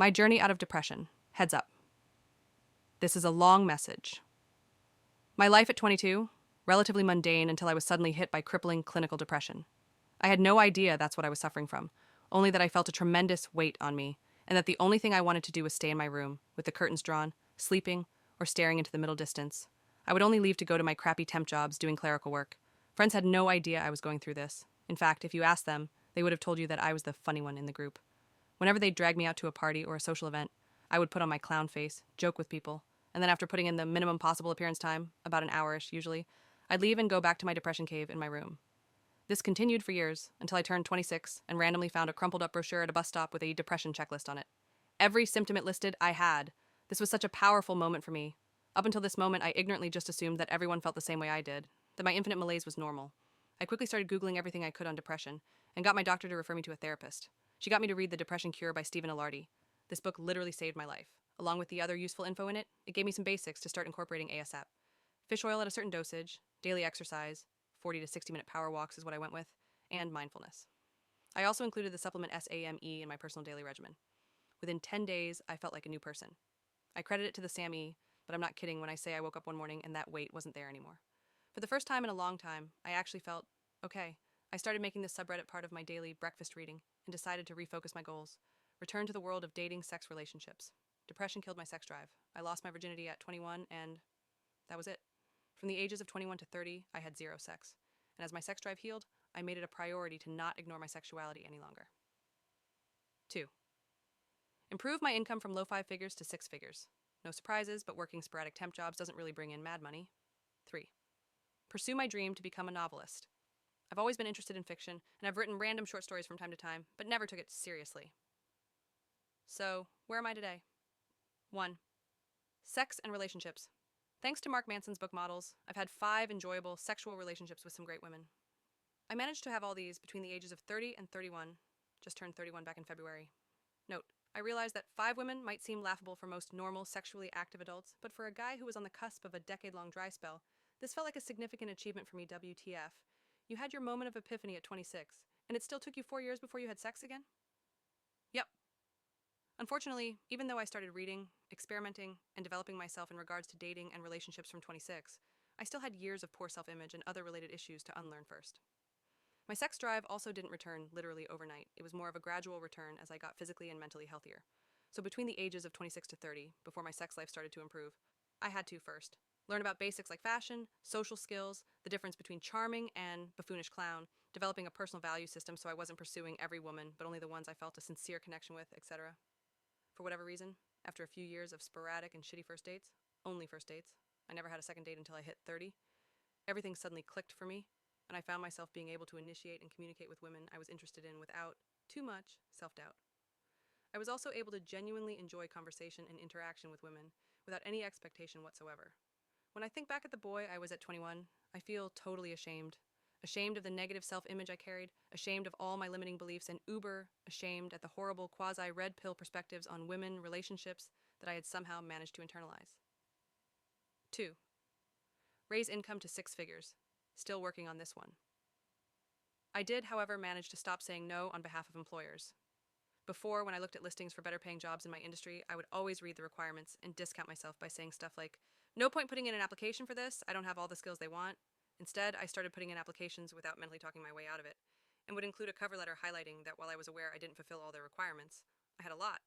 My journey out of depression. Heads up. This is a long message. My life at 22, relatively mundane until I was suddenly hit by crippling clinical depression. I had no idea that's what I was suffering from, only that I felt a tremendous weight on me, and that the only thing I wanted to do was stay in my room, with the curtains drawn, sleeping, or staring into the middle distance. I would only leave to go to my crappy temp jobs doing clerical work. Friends had no idea I was going through this. In fact, if you asked them, they would have told you that I was the funny one in the group. Whenever they'd drag me out to a party or a social event, I would put on my clown face, joke with people, and then after putting in the minimum possible appearance time, about an hour-ish usually, I'd leave and go back to my depression cave in my room. This continued for years, until I turned 26 and randomly found a crumpled up brochure at a bus stop with a depression checklist on it. Every symptom it listed, I had. This was such a powerful moment for me. Up until this moment, I ignorantly just assumed that everyone felt the same way I did, that my infinite malaise was normal. I quickly started Googling everything I could on depression, and got my doctor to refer me to a therapist. She got me to read The Depression Cure by Stephen Alardi. This book literally saved my life. Along with the other useful info in it, it gave me some basics to start incorporating ASAP. Fish oil at a certain dosage, daily exercise, 40 to 60-minute power walks is what I went with, and mindfulness. I also included the supplement SAME in my personal daily regimen. Within 10 days, I felt like a new person. I credit it to the SAME, but I'm not kidding when I say I woke up one morning and that weight wasn't there anymore. For the first time in a long time, I actually felt okay. I started making this subreddit part of my daily breakfast reading and decided to refocus my goals. Return to the world of dating, sex, relationships. Depression killed my sex drive. I lost my virginity at 21, and that was it. From the ages of 21 to 30, I had zero sex. And as my sex drive healed, I made it a priority to not ignore my sexuality any longer. 2. Improve my income from low five figures to six figures. No surprises, but working sporadic temp jobs doesn't really bring in mad money. 3. Pursue my dream to become a novelist. I've always been interested in fiction, and I've written random short stories from time to time, but never took it seriously. So, where am I today? 1. Sex and relationships. Thanks to Mark Manson's book Models, I've had 5 enjoyable sexual relationships with some great women. I managed to have all these between the ages of 30 and 31. Just turned 31 back in February. Note, I realized that 5 women might seem laughable for most normal, sexually active adults, but for a guy who was on the cusp of a decade-long dry spell, this felt like a significant achievement for me. WTF. You had your moment of epiphany at 26, and it still took you 4 years before you had sex again? Yep. Unfortunately, even though I started reading, experimenting, and developing myself in regards to dating and relationships from 26, I still had years of poor self-image and other related issues to unlearn first. My sex drive also didn't return literally overnight. It was more of a gradual return as I got physically and mentally healthier. So between the ages of 26 to 30, before my sex life started to improve, I had to first learn about basics like fashion, social skills, the difference between charming and buffoonish clown, developing a personal value system so I wasn't pursuing every woman, but only the ones I felt a sincere connection with, etc. For whatever reason, after a few years of sporadic and shitty first dates, only first dates, I never had a second date until I hit 30, everything suddenly clicked for me, and I found myself being able to initiate and communicate with women I was interested in without too much self-doubt. I was also able to genuinely enjoy conversation and interaction with women without any expectation whatsoever. When I think back at the boy I was at 21, I feel totally ashamed. Ashamed of the negative self-image I carried, ashamed of all my limiting beliefs, and uber ashamed at the horrible quasi-red pill perspectives on women, relationships that I had somehow managed to internalize. 2. Raise income to 6 figures. Still working on this one. I did, however, manage to stop saying no on behalf of employers. Before, when I looked at listings for better paying jobs in my industry, I would always read the requirements and discount myself by saying stuff like, no point putting in an application for this, I don't have all the skills they want. Instead, I started putting in applications without mentally talking my way out of it, and would include a cover letter highlighting that while I was aware I didn't fulfill all their requirements, I had a lot